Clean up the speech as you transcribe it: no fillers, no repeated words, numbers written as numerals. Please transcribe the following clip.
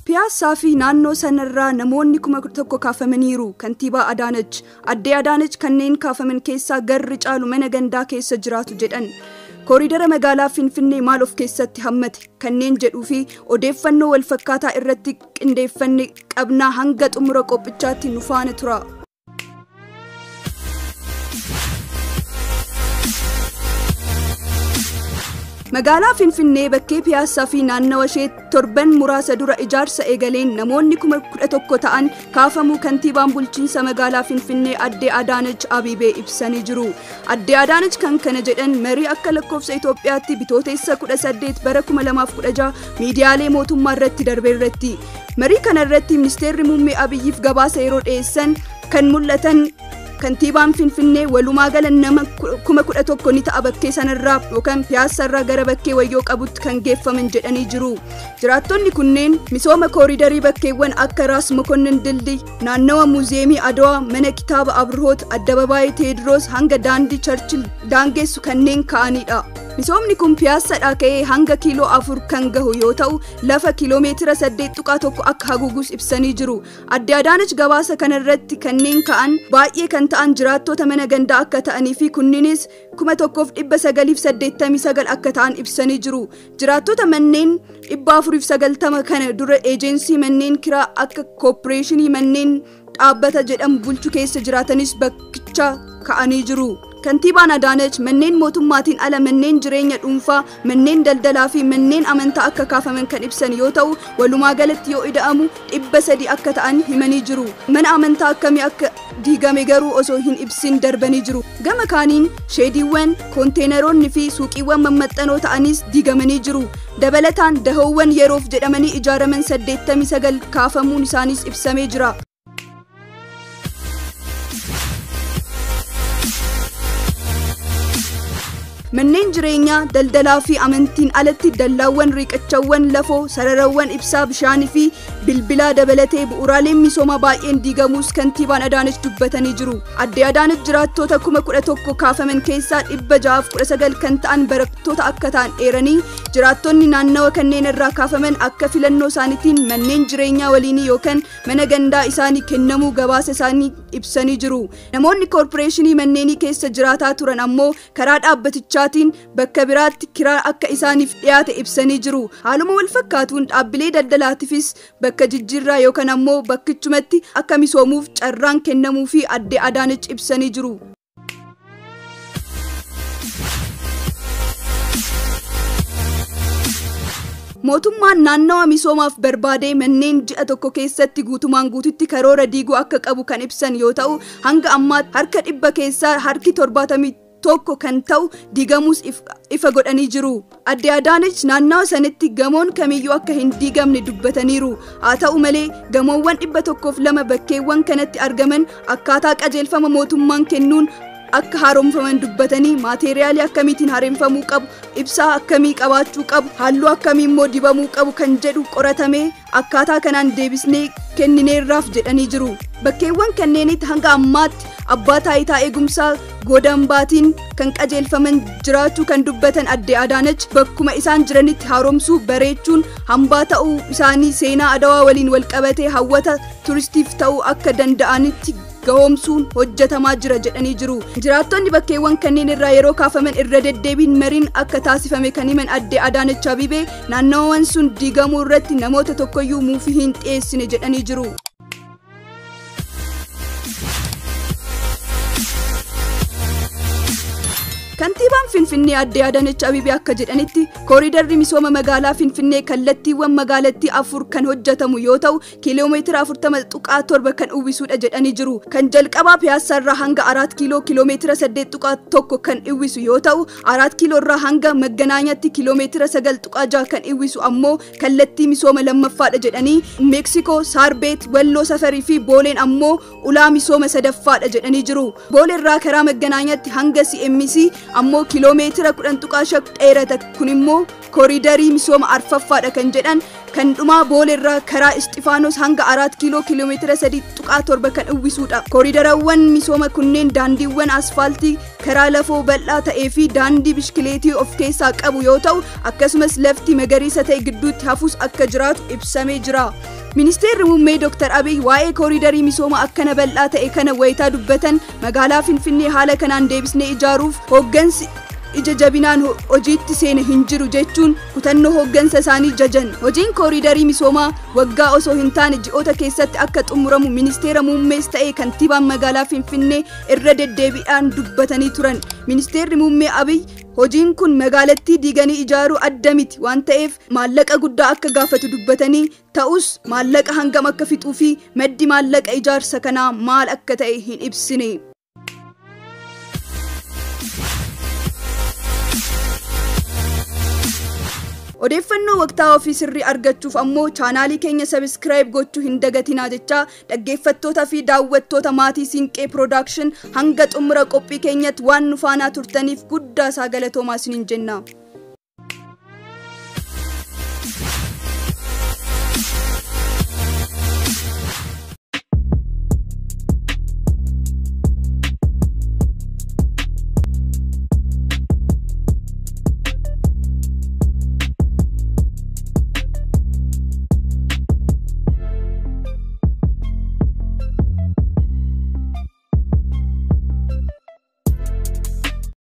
Piyaasaa fi naannoo sanarraa namoonni 1,000 kaafamaniiru. Kantiibaa Adaanach Addee Adaanach kanneen kaafaman keessaa garri caalu mana gandaa keessa jiraatu jedhan. Kooriidara magaalaa Finfinnee maal of keessatti hammate kanneen jedhuu fi odeeffannoo wal fakkaataa irratti qindeeffanne qabnaa hanga xumura qophichaatti nu faana tura. Magaalaa Finfinnee bakkee Piyaasaa fi naannawa ishee torban muraasa dura ijaarsa eegaleen namoonni 11,000 ta'an kaafamuu kantiibaan bulchiinsa magaalaa Finfinnee Addee Adaanach Abibee ibsanii jiru. Addee Adaanach kan kana jedhan marii akka lakkoofsa Itoophiyaatti bitootessa 18 bara 2016 miidiyaalee mootummaa irratti darbe irratti. Marii kana irratti ministeerri muummee Abiyyiif gabaasa yeroo dhiyeessan kan mul'atan kantiibaan Finfinnee walumaa gala nama 11,000 ni ta'a bakkee sanarraa yookaan Piyaasarraa gara bakkee wayyoo qabutti kan geeffaman jedhanii jiru. Jiraattonni kunneen misooma kooriidarii bakkeewwan akka Raas Mokonnin Dildii, naannawa muuziyeemii Adawaa, mana kitaaba Abrihoot, Addababaayii Teediroos hanga daandii Charchil daangessu kanneen ka'anidha. Misoomni kun Piyaasaadhaa ka'ee hanga kiiloo 4 kan gahu yoo ta'u lafa kiiloomeetira 8.1 akka haguugus ibsanii jiru. Addee Adaanach gabaasa kana irratti kanneen ka'an baay'ee kan ta'an jiraattota mana gandaa akka ta'anii fi kunniinis 1,989 akka ta'an ibsanii jiru. Jiraattota manneen 490 kana dura eejensii manneen kiraa akka kooppireeshinii manneen dhaabbata jedhamu bulchu keessa jiraatanis bakkicha ka'anii jiru. Kantiibaan Adaanach manneen mootummaatiin ala manneen jireenya dhuunfaa, manneen daldalaa fi manneen amantaa akka kaafaman kan ibsan yoo ta'u walumaa galatti yoo ida'amu 300 akka ta'an himanii jiru. Mana amantaa akkamii akka diigame garuu osoo hin ibsin darbanii jiru. Gama kaaniin sheediiwwan, konteeneroonni fi suuqiiwwan mammaxxanoo ta'anis diigamanii jiru. Dabalataan dahoowwan yeroof jedhamanii ijaaraman 89 kaafamuun isaanis ibsamee jira. Manneen jireenyaa, daldalaa fi amantiin alatti dallaawwan, riiqachawwan, lafoo, sararawwan ibsaa, bishaanii fi bilbilaa dabalatee bu'uuraaleen misoomaa baay'een diigamuus kantiibaan Adaanach dubbatanii jiru. Addee Adaanach jiraattota 11,000 kaafaman keessaa 619 kan ta'an barattoota akka ta'an eeranii jiraattonni naannawa kanneen irraa kaafaman akka filannoo isaaniitiin manneen jireenyaa waliinii yookaan mana gandaa isaanii kennamuu gabaasa isaanii ibsanii jiru. Namoonni koorporeeshinii manneenii keessa jiraataa turan ammoo karaa dhaabbatichaa bakka biraatti kiraa akka isaaniif dhiyaate ibsanii jiru. Haaluma wal fakkaatuun dhaabbilee daldalaatiifis bakka jijjiirraa yookaan ammoo bakkichumatti akka misoomuuf carraan kennamuu fi Addee Adaanach ibsanii jiru. Mootummaan naannawa misoomaaf barbaadee manneen ji'a tokko keessatti guutumaan guututti karoora diiguu akka qabu kan ibsan yoo ta'u hanga ammaatti harka 100 keessaa harki 70 tokko kan ta'u diigamuus ifa godhanii jiru. Addee Adaanach naannawa sanatti gamoon kamiyyuu akka hin diigamne dubbataniiru. Haa ta'u malee gamoowwan 102 bakkeewwan kanatti argaman akkaataa qajeelfama mootummaan kennuun akka haaromfaman dubbatanii maateeriyaalii akkamiitiin haaromfamuu qabu, ibsaa akkamii qabaachuu qabu, halluu akkamii immoo dibamuu qabu kan jedhu qoratamee akkaataa kanaan deebisnee kennineerraaf jedhanii jiru. Bakkeewwan kanneenitti hanga ammaatti abbaa taayitaa eegumsaa godambaatiin kan qajeelfaman jiraachuu kan dubbatan Addee Adaanach bakkuma isaan jiranitti haaromsuu bareechuun hambaa ta'uu isaanii seenaa Adawaa waliin wal qabatee hawwata turistiif ta'uu akka danda'anitti gahoomsuun hojjetamaa jira jedhanii jiru. Jiraattonni bakkeewwan kanneen irraa yeroo kaafaman irra deddeebiin mariin akka taasifame kan himan Addee Adaanach Abibee naannawwan sun diigamuu irratti namoota tokkoyyuu muufii hin dhiyeessine jedhanii jiru. Kantiibaan Finfinnee Addee Adaanach Abibee akka jedhanitti kooriidarri misooma magaalaa Finfinnee kallattiiwwan magaalattii 4 kan hojjetamu yoo ta'u kiiloomeetira 40.7 kan uwwisudha jedhanii jiru. Kan jalqabaa Piyaasarraa hanga 4 kiiloomeetira 8.1 kan uwwisu yoo ta'u 4 kiiloorraa hanga Magganaanyaatti kiiloomeetira 9.6 kan uwwisu ammoo kallattii misooma lammaffaadha jedhanii Meeksikoo, Saarbeet, Walloo Safarii fi Booleen ammoo ulaa misooma sadaffaadha jedhanii jiru. Booleerraa karaa Magganaanyaatti hanga CMC ammoo kiiloomeetira 10.5 dheerata. Kun immoo kooriidarii misooma arfaffaadha kan jedhan kan dhumaa booleerraa karaa Isxifaanos hanga 4 kiiloomeetira 3.7 kan uwwisuudha. Kooriidarawwan misooma kunneen daandiiwwan asfaaltii karaa lafoo bal'aa ta'ee fi daandii bishkileetii of keessaa qabu yoo ta'u akkasumas lafti magariisa ta'e gidduutti hafus akka jiraatu ibsamee jira. Ministeerri muummee Dr. Abiy waa'ee kooriidarii misooma akkana bal'aa ta'e kana wayitaa dubbatan magaalaa Finfinnee haala kanaan deebisnee ijaaruuf hooggansi ija jabinaan hojiitti seene hin jiru jechuun kutannoo hooggansa isaanii jajan. Hojiin kooriidarii misoomaa waggaa osoo hin taane ji'oota keessatti akka xumuramu ministeera muummees ta'e kantiibaan magaalaa Finfinnee irra deddeebi'aan dubbatanii turan. Ministeerri muummee Abiy hojiin kun magaalattii diiganii ijaaruu adda miti waan ta'eef maallaqa guddaa akka gaafatu dubbatanii ta'us maallaqa hangam akka fixuu fi maddi maallaqa ijaarsa kanaa maal akka ta'e hin ibsine. odeeffannoo waqtaawaa fi sirrii argachuuf ammoo chaanaalii keenya subscribe gochuu hin dagatinaa jecha dhaggeeffattoota fi daawwattoota maatii Siinqee Production hanga xumura qophii keenyatti waan nu faana turtaniif guddaa isaa galatoomaa isiniin jenna.